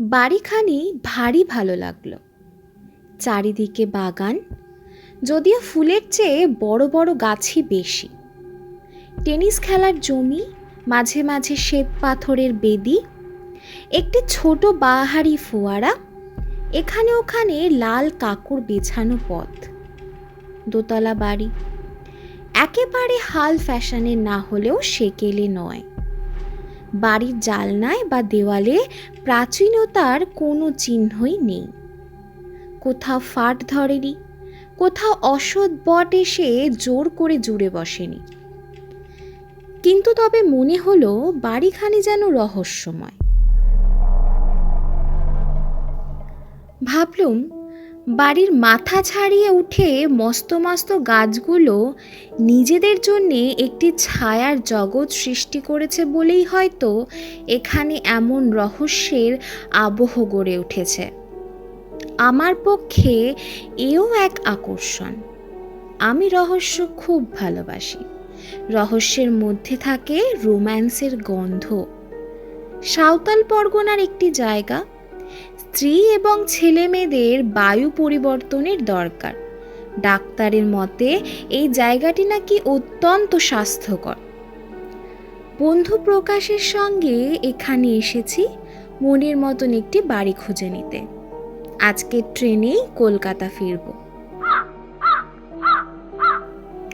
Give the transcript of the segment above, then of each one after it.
বাড়িখানি ভারী ভালো লাগলো। চারিদিকে বাগান, যদিও ফুলের চেয়ে বড় বড় গাছই বেশি। টেনিস খেলার জমি, মাঝে মাঝে শ্বেত পাথরের বেদি, একটি ছোট বাহারি ফোয়ারা, এখানে ওখানে লাল কাকড় বেছানো পথ। দোতলা বাড়ি, একেবারে হাল ফ্যাশনের না হলেও সেকেলে নয়। বাড়ির জালনায় বা দেওয়ালে প্রাচীনতার কোনো চিহ্নই নেই। কোথাও ফাট ধরেনি, কোথাও অসৎ বট এসে জোর করে জুড়ে বসেনি। কিন্তু তবে মনে হলো বাড়িখানি যেন রহস্যময়। ভাবলুম বাড়ির মাথা ছাড়িয়ে উঠে মস্ত মস্ত গাছগুলো নিজেদের জন্যে একটি ছায়ার জগৎ সৃষ্টি করেছে বলেই হয়তো এখানে এমন রহস্যের আবহ গড়ে উঠেছে। আমার পক্ষে এও এক আকর্ষণ। আমি রহস্য খুব ভালোবাসি। রহস্যের মধ্যে থাকে রোম্যান্সের গন্ধ। সাঁওতাল পরগনার একটি জায়গা, স্ত্রী এবং ছেলে মেয়েদের বায়ু পরিবর্তনের দরকার। ডাক্তারের মতে এই জায়গাটি নাকি অত্যন্ত স্বাস্থ্যকর। বন্ধু প্রকাশের সঙ্গে এখানে এসেছি মনের মতন একটি বাড়ি খুঁজে নিতে। আজকে ট্রেনেই কলকাতা ফিরব।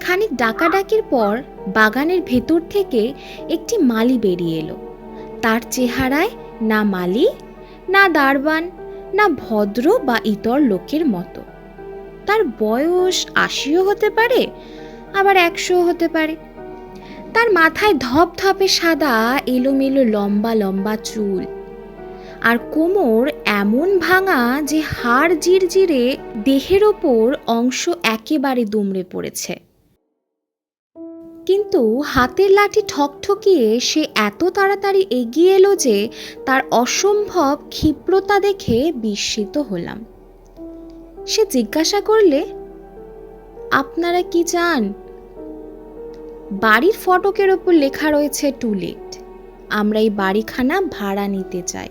খানিক ডাকাডাকির পর বাগানের ভেতর থেকে একটি মালি বেরিয়ে এলো। তার চেহারায় না মালি, না দারবান, না ভদ্র বা ইতর লোকের মতো। তার বয়স ৮০ও হতে পারে, আবার ১০০ও হতে পারে। তার মাথায় ধপধপে সাদা এলোমেলো লম্বা লম্বা চুল, আর কোমর এমন ভাঙা যে হাড় জিরজিরে দেহের ওপর অংশ একেবারে দুমড়ে পড়েছে। কিন্তু হাতের লাঠি ঠকঠকিয়ে সে এত তাড়াতাড়ি এগিয়ে এলো যে তার অসম্ভব ক্ষিপ্রতা দেখে বিস্মিত হলাম। সে জিজ্ঞাসা করলে, আপনারা কি চান? বাড়ির ফটকের ওপর লেখা রয়েছে টু লেট। আমরা এই বাড়িখানা ভাড়া নিতে চাই।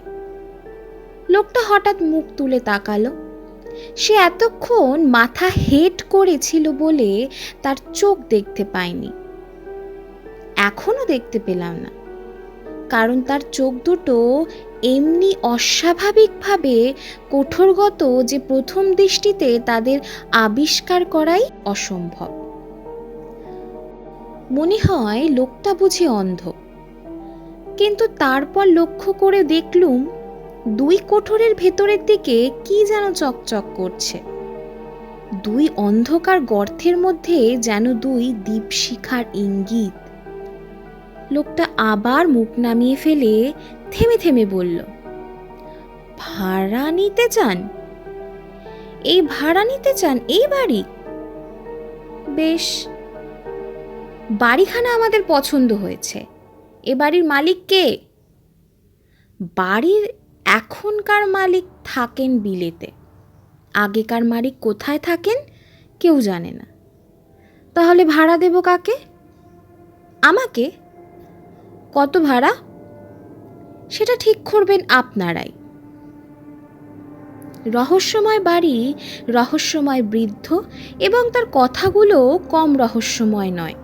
লোকটা হঠাৎ মুখ তুলে তাকালো। সে এতক্ষণ মাথা হেঁট করেছিল বলে তার চোখ দেখতে পায়নি। এখনো দেখতে পেলাম না, কারণ তার চোখ দুটো এমনি অস্বাভাবিকভাবে কঠোরগত যে প্রথম দৃষ্টিতে তাদের আবিষ্কার করাই অসম্ভব। মনে হয় লোকটা বুঝি অন্ধ। কিন্তু তারপর লক্ষ্য করে দেখলুম দুই কোঠরের ভেতরের দিকে কি যেন চকচক করছে। দুই অন্ধকার গর্তের মধ্যে যেন দুই দীপশিখার ইঙ্গিত। লোকটা আবার মুখ নামিয়ে ফেলে থেমে থেমে বলল, ভাড়া নিতে চান? এই ভাড়া নিতে চান এই বাড়ি? বেশ, বাড়িখানা আমাদের পছন্দ হয়েছে। এ বাড়ির মালিক কে? বাড়ির এখনকার মালিক থাকেন বিলেতে। আগেকার মালিক কোথায় থাকেন কেউ জানে না। তাহলে ভাড়া দেব কাকে? আমাকে। কত ভাড়া? সেটা ঠিক করবেন আপনারাই। রহস্যময় বাড়ি, রহস্যময় বৃদ্ধ, এবং তার কথাগুলো কম রহস্যময় নয়।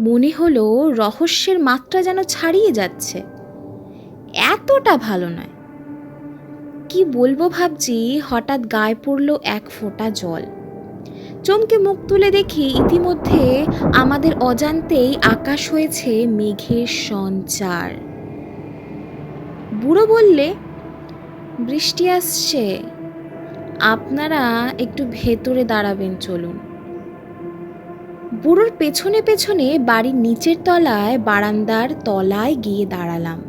মনে হলো রহস্যের মাত্রা যেন ছাড়িয়ে যাচ্ছে। এতটা ভালো নয়। কি বলবো ভাবছি, হঠাৎ গায়ে পড়ল এক ফোঁটা জল। চমকে মুখ তুলে দেখি ইতিমধ্যে আমাদের অজান্তেই আকাশ হয়েছে মেঘের সঞ্চার। বুড়ো বললে, বৃষ্টি আসছে, আপনারা একটু ভেতরে দাঁড়াবেন, চলুন। বুড়োর পেছনে পেছনে বাড়ির নিচের তলায় বারান্দার তলায় গিয়ে দাঁড়ালাম।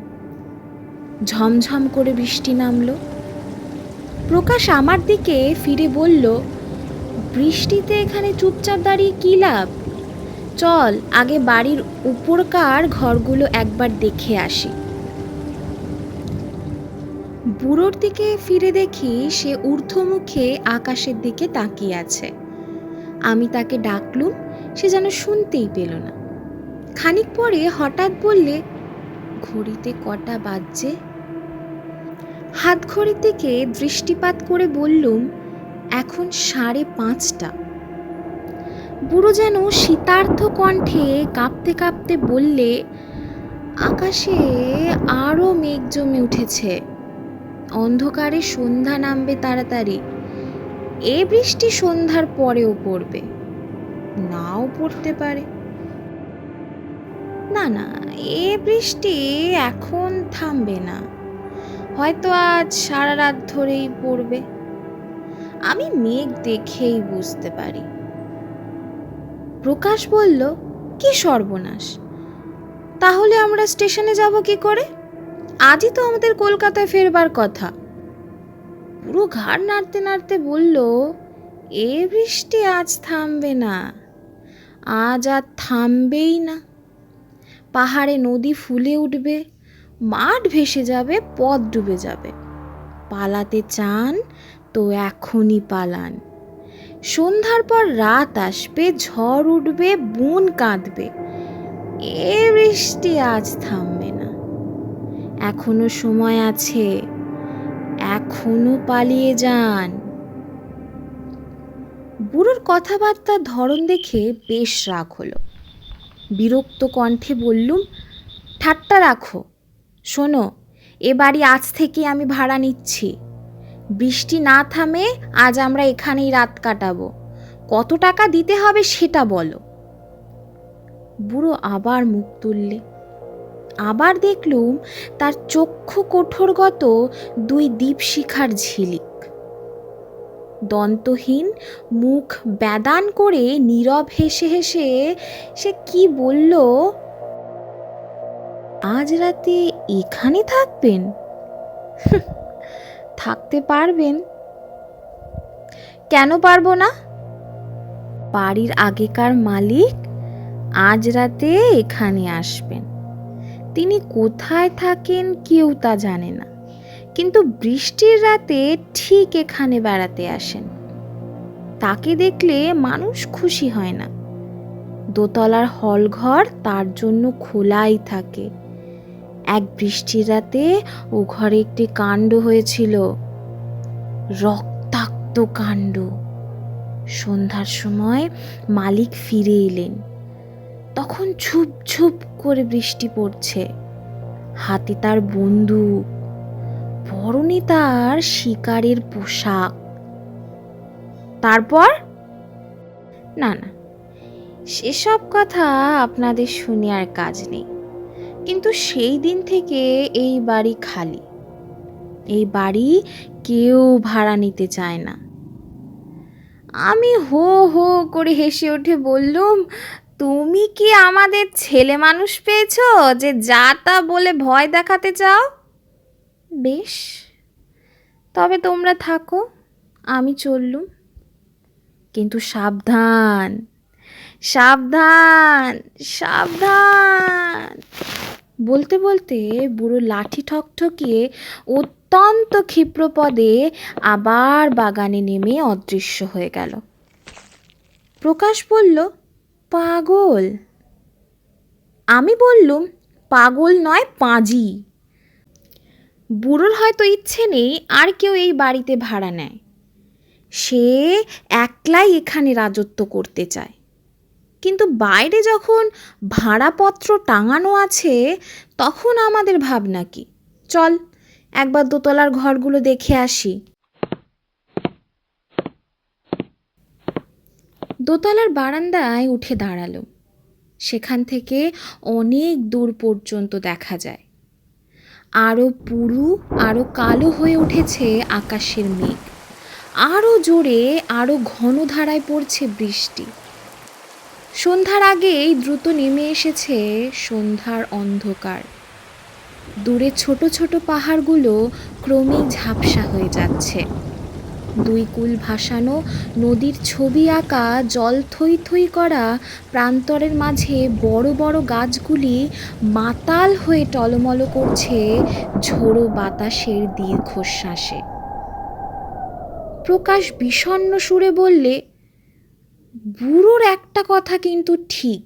ঝমঝম করে বৃষ্টি নামলো। প্রকাশ আমার দিকে ফিরে বলল, বৃষ্টিতে এখানে চুপচাপ দাঁড়িয়ে কী লাভ? চল আগে বাড়ির উপরকার ঘরগুলো একবার দেখে আসি। বুড়োর দিকে ফিরে দেখি সে ঊর্ধ্বমুখে আকাশের দিকে তাকিয়ে আছে। আমি তাকে ডাকলুম, সে যেন শুনতেই পেল না। খানিক পরে হঠাৎ বললে, ঘড়িতে কটা বাজছে? হাতঘড়ির দিকে দৃষ্টিপাত করে বললুম, এখন 5:30। বুড়ো যেন শীতার্থ কণ্ঠে কাঁপতে কাঁপতে বললে, আকাশে আরও মেঘ জমে উঠেছে, অন্ধকারে সন্ধ্যা নামবে তাড়াতাড়ি। এ বৃষ্টি সন্ধ্যার পরেও পড়বে, নাও পড়তে পারে। না না, এ বৃষ্টি এখন থামবে না, হয়তো আজ সারা রাত ধরেই পড়বে। আমি মেঘ দেখেই বুঝতে পারি। প্রকাশ বলল, কি সর্বনাশ! তাহলে আমরা স্টেশনে যাব কি করে? আজই তো আমাদের কলকাতায় ফেরবার কথা। পুরো ঘাড় নাড়তে নাড়তে বলল, এ বৃষ্টি আজ থামবে না, আজ আর থামবেই না। পাহাড়ে নদী ফুলে উঠবে, মাঠ ভেসে যাবে, পথ ডুবে যাবে। পালাতে চান তো এখনই পালান। সন্ধ্যার পর রাত আসবে, ঝড় উঠবে, বন কাঁদবে। এ বৃষ্টি আজ থামবে না, এখনো সময় আছে, এখনো পালিয়ে যান। বুড়োর কথাবার্তার ধরন দেখে বেশ রাগ হলো। বিরক্ত কণ্ঠে বললুম, ঠাট্টা রাখো। শোনো, এ বাড়ি আজ থেকে আমি ভাড়া নিচ্ছি। বৃষ্টি না থামে আজ আমরা এখানেই রাত কাটাবো। কত টাকা দিতে হবে সেটা বলো। বুড়ো আবার মুখ তুললে। আবার দেখলুম তার চক্ষু কোঠরগত 2 দীপশিখার ঝিলিক। দন্তহীন মুখ ব্যাদান করে নীরব হেসে হেসে সে কি বলল, আজ রাতে এখানে থাকবেন? থাকতে পারবেন? কেন পারবো না? বাড়ির আগেকার মালিক আজ রাতে এখানে আসবেন। তিনি কোথায় থাকেন কেউ তা জানে না, কিন্তু বৃষ্টির রাতে ঠিক এখানে বেড়াতে আসেন। তাকে দেখলে মানুষ খুশি হয় না। দোতলার হলঘর তার জন্য খোলাই থাকে। এক বৃষ্টির রাতে ও ঘরে একটি কাণ্ড হয়েছিল, রক্তাক্ত কাণ্ড। সন্ধ্যার সময় মালিক ফিরে এলেন, তখন ঝুপ ঝুপ করে বৃষ্টি পড়ছে। হাতে তার বন্দুক, পরনে তার শিকারের পোশাক। তারপর? না না, সেসব কথা আপনাদের শুনে আর কাজ নেই। কিন্তু সেই দিন থেকে এই বাড়ি খালি। এই বাড়ি কেউ ভাড়া নিতে চায় না। আমি হো হো করে হেসে উঠে বললুম, তুমি কি আমাদের ছেলে মানুষ পেয়েছো যে যা তা বলে ভয় দেখাতে চাও? বেশ, তবে তোমরা থাকো, আমি চললুম। কিন্তু সাবধান, সাবধান, সাবধান। বলতে বলতে বুড়ো লাঠি ঠকঠকিয়ে অত্যন্ত ক্ষিপ্রপদে আবার বাগানে নেমে অদৃশ্য হয়ে গেল। প্রকাশ বলল, পাগল। আমি বললুম, পাগল নয়, পাঁজি। বুড়োর হয়তো ইচ্ছে নেই আর কেউ এই বাড়িতে ভাড়া নেয়। সে একলাই এখানে রাজত্ব করতে চায়। কিন্তু বাইরে যখন ভাড়াপত্র টাঙানো আছে তখন আমাদের ভাবনা কি? চল একবার দোতলার ঘরগুলো দেখে আসি। দোতলার বারান্দায় উঠে দাঁড়ালো। সেখান থেকে অনেক দূর পর্যন্ত দেখা যায়। আরও পুরু, আরও কালো হয়ে উঠেছে আকাশের মেঘ। আরও জোরে, আরও ঘন ধারায় পড়ছে বৃষ্টি। সন্ধ্যার আগেই দ্রুত নেমে এসেছে সন্ধ্যার অন্ধকার। দূরে ছোট ছোট পাহাড়গুলো ক্রমেই ঝাপসা হয়ে যাচ্ছে। 2 কূল ভাসানো নদীর ছবি আঁকা জল থই থই করা প্রান্তরের মাঝে বড় বড় গাছগুলি মাতাল হয়ে টলমল করছে ঝোড়ো বাতাসের দীর্ঘশ্বাসে। প্রকাশ বিষণ্ণ সুরে বললে, বুড়োর একটা কথা কিন্তু ঠিক,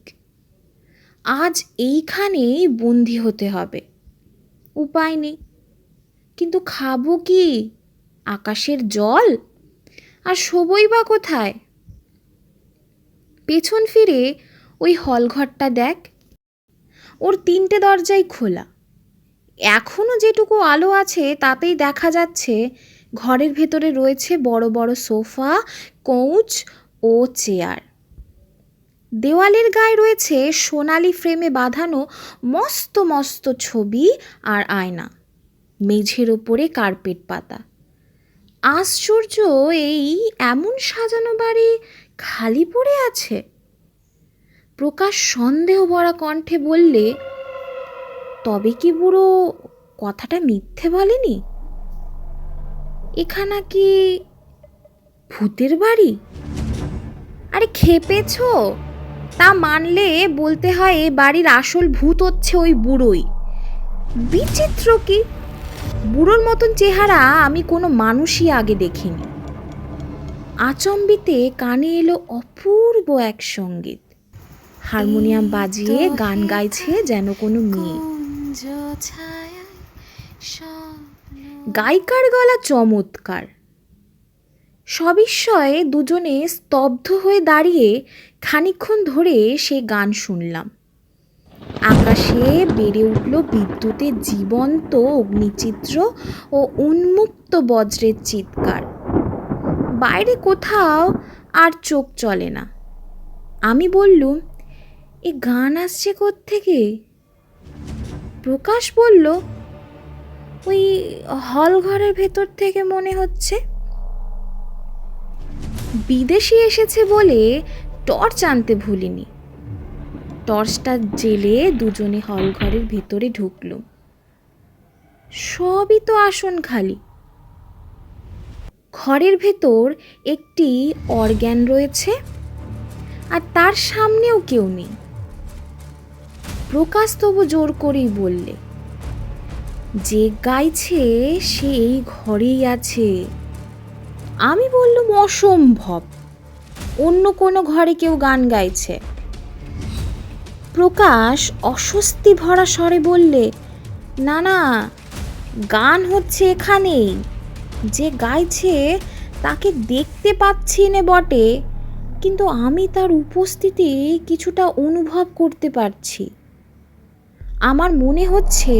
আজ এইখানেই বন্দী হতে হবে। উপায় নেই, কিন্তু খাবো কি? আকাশের জল? আর শোবই বা কোথায়? পেছন ফিরে ওই হলঘরটা দেখ, ওর 3টে দরজাই খোলা। এখনও যেটুকু আলো আছে তাতেই দেখা যাচ্ছে ঘরের ভেতরে রয়েছে বড় বড় সোফা, কৌচ ও চেয়ার। দেওয়ালের গায়ে রয়েছে সোনালি ফ্রেমে বাঁধানো মস্ত মস্ত ছবি আর আয়না। মেঝের ওপরে কার্পেট পাতা। আশ্চর্য, এই এমন সাজানো বাড়ি খালি পড়ে আছে। প্রকাশ সন্দেহ ভরা কণ্ঠে বললে, তবে কি বুড়ো কথাটা মিথ্যে বলেনি? এখানা কি ভূতের বাড়ি? আরে খেপেছ? তা মানলে বলতে হয় এ বাড়ির আসল ভূত হচ্ছে ওই বুড়োই। বিচিত্র কি, বুড়োর মতন চেহারা আমি কোনো মানুষই আগে দেখিনি। আচম্বিতে কানে এলো অপূর্ব এক সঙ্গীত। হারমোনিয়াম বাজিয়ে গান গাইছে যেন কোনো মেয়ে। গায়িকার গলা চমৎকার। সবিস্ময়ে দুজনে স্তব্ধ হয়ে দাঁড়িয়ে খানিকক্ষণ ধরে সে গান শুনলাম। আকাশে বেড়ে উঠল বিদ্যুতের জীবন্ত অগ্নিচিত্র ও উন্মুক্ত বজ্রের চিৎকার। বাইরে কোথাও আর চোখ চলে না। আমি বললুম, এ গান আসছে কোত্থেকে? প্রকাশ বলল, ওই হল ঘরের ভেতর থেকে মনে হচ্ছে। বিদেশি এসেছে বলে টর্চ আনতে ভুলিনি। টর্চটা জেলে দুজনে হল ঘরের ভেতরে ঢুকল। সবই তো আসন খালি। ঘরের ভেতর একটি অর্গ্যান রয়েছে, আর তার সামনেও কেউ নেই। প্রকাশ তবু জোর করেই বললে, যে গাইছে সে এই ঘরেই আছে। আমি বললুম, অসম্ভব, অন্য কোনো ঘরে কেউ গান গাইছে। প্রকাশ অস্বস্তি ভরা স্বরে বললে, না না, গান হচ্ছে এখানেই। যে গাইছে তাকে দেখতে পাচ্ছি নে বটে, কিন্তু আমি তার উপস্থিতি কিছুটা অনুভব করতে পারছি। আমার মনে হচ্ছে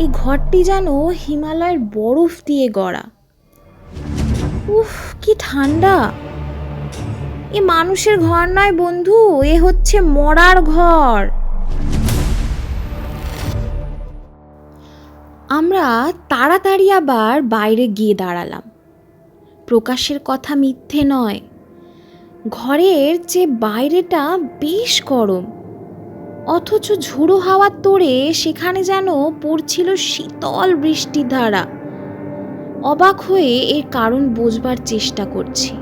এই ঘরটি যেন হিমালয়ের বরফ দিয়ে গড়া। উফ, কি ঠান্ডা! এ মানুষের ঘর নয় বন্ধু, এ হচ্ছে মরার ঘর। আমরা তাড়াতাড়ি আবার বাইরে গিয়ে দাঁড়ালাম। প্রকাশের কথা মিথ্যে নয়, ঘরের চেয়ে বাইরেটা বেশ গরম, অথচ ঝোড়ো হাওয়ার তোড়ে সেখানে যেন পড়ছিল শীতল বৃষ্টির ধারা। অবাক হয়ে এর কারণ বোঝবার চেষ্টা করছি।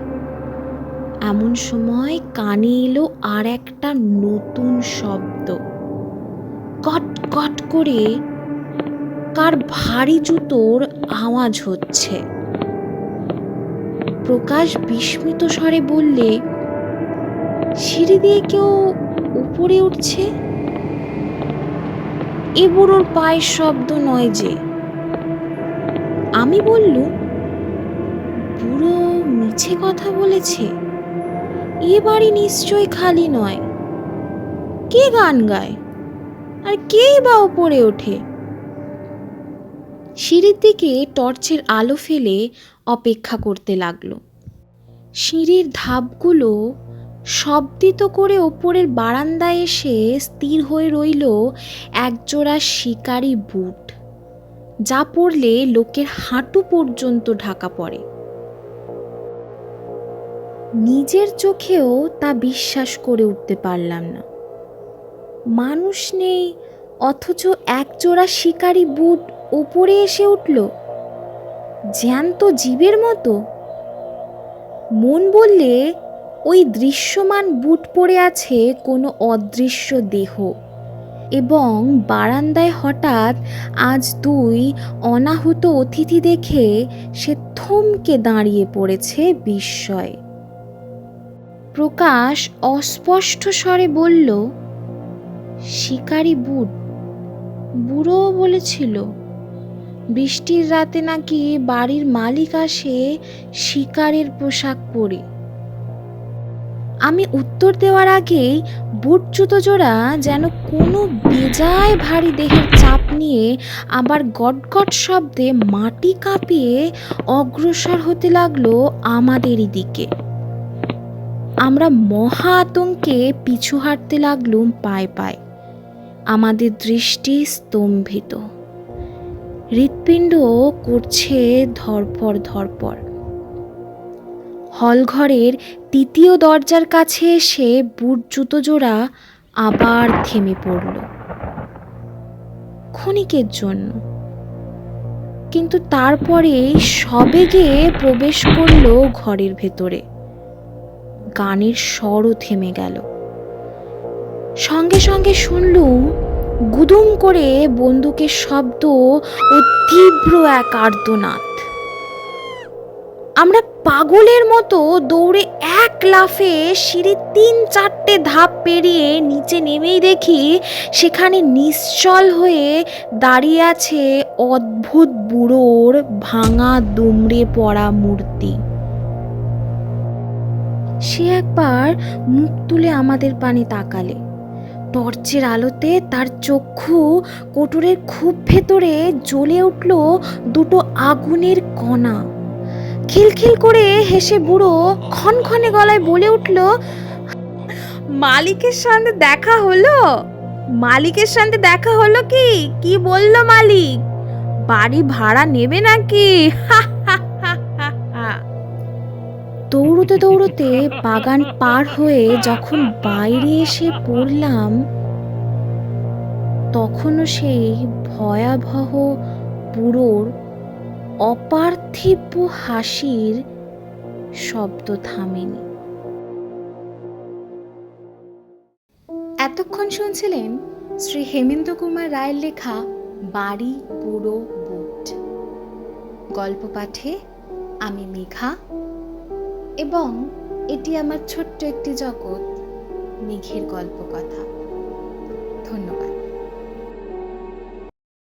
এমন সময় কানে এলো আর একটা নতুন শব্দ। কট কট করে কার ভারী জুতোর আওয়াজ হচ্ছে। প্রকাশ বিস্মিত স্বরে বললে, সিঁড়ি দিয়ে কেউ উপরে উঠছে। এ বুড়োর পায়ের শব্দ নয় যে। আমি বললুম, বুড়ো মিছে কথা বলেছে, এ বাড়ি নিশ্চয় খালি নয়। কে গান গায় আর কেই বা উপরে ওঠে? সিঁড়ির দিকে টর্চের আলো ফেলে অপেক্ষা করতে লাগলো। সিঁড়ির ধাপগুলো শব্দিত করে ওপরের বারান্দায় এসে স্থির হয়ে রইল একজোড়া শিকারি বুট, যা পরলে লোকের হাঁটু পর্যন্ত ঢাকা পড়ে। নিজের চোখেও তা বিশ্বাস করে উঠতে পারলাম না। মানুষ নেই, অথচ একজোড়া শিকারি বুট ওপরে এসে উঠল জ্যান্ত জীবের মতো। মন বললে ওই দৃশ্যমান বুট পরে আছে কোনো অদৃশ্য দেহ, এবং বারান্দায় হঠাৎ আজ 2 অনাহুত অতিথি দেখে সে থমকে দাঁড়িয়ে পড়েছে বিস্ময়ে। প্রকাশ অস্পষ্ট স্বরে বলল, শিকারি বুট, বুড়ো বলেছিল। বৃষ্টির রাতে নাকি বাড়ির মালিক আসে শিকারের পোশাক পরে। আমি উত্তর দেওয়ার আগেই বুট জুতো জোড়া যেন কোনো বেজায় ভারী দেহের চাপ নিয়ে আবার গটগট শব্দে মাটি কাঁপিয়ে অগ্রসর হতে লাগলো আমাদেরই দিকে। আমরা মহা আতঙ্কে পিছু হাঁটতে লাগলুম পায়ে পায়ে, আমাদের দৃষ্টি স্তম্ভিত। হৃৎপিণ্ড করছে ধরপড় ধরপড়। হলঘরের তৃতীয় দরজার কাছে এসে বুট জুতো জোড়া আবার থেমে পড়ল ক্ষণিকের জন্য, কিন্তু তারপরে সবেগে প্রবেশ করলো ঘরের ভেতরে। গানের স্বরও থেমে গেল। সঙ্গে সঙ্গে শুনলুম গুদুম করে বন্দুকের শব্দ ও তীব্র এক আর্তনাদ। আমরা পাগলের মতো দৌড়ে এক লাফে সিঁড়ির ৩-৪টে ধাপ পেরিয়ে নিচে নেমেই দেখি সেখানে নিশ্চল হয়ে দাঁড়িয়ে আছে অদ্ভুত বুড়োর ভাঙা দুমড়ে পড়া মূর্তি। সে একবার মুখ তুলে আমাদের পানে তাকালে। টর্চের আলোতে তার চক্ষু কোটরের খুব ভেতরে জ্বলে উঠল দুটো আগুনের কণা। খিলখিল করে হেসে বুড়ো ক্ষণক্ষণে গলায় বলে উঠল, মালিকের সঙ্গে দেখা হলো? মালিকের সঙ্গে দেখা হলো কি? কি বললো মালিক? বাড়ি ভাড়া নেবে নাকি? দৌড়তে দৌড়তে বাগান পার হয়ে যখন বাইরে এসে পড়লাম, তখনও সেই ভয়াবহ বুড়োর অপার্থিব হাসির শব্দ থামেনি। এতক্ষণ শুনছিলেন শ্রী হেমেন্দ্র কুমার রায়ের লেখা বাড়ি বুড়ো বুট। গল্প পাঠে আমি মেঘা, এবং এটি আমার ছোট্ট একটি জগৎ, মেঘের গল্প কথা। ধন্যবাদ।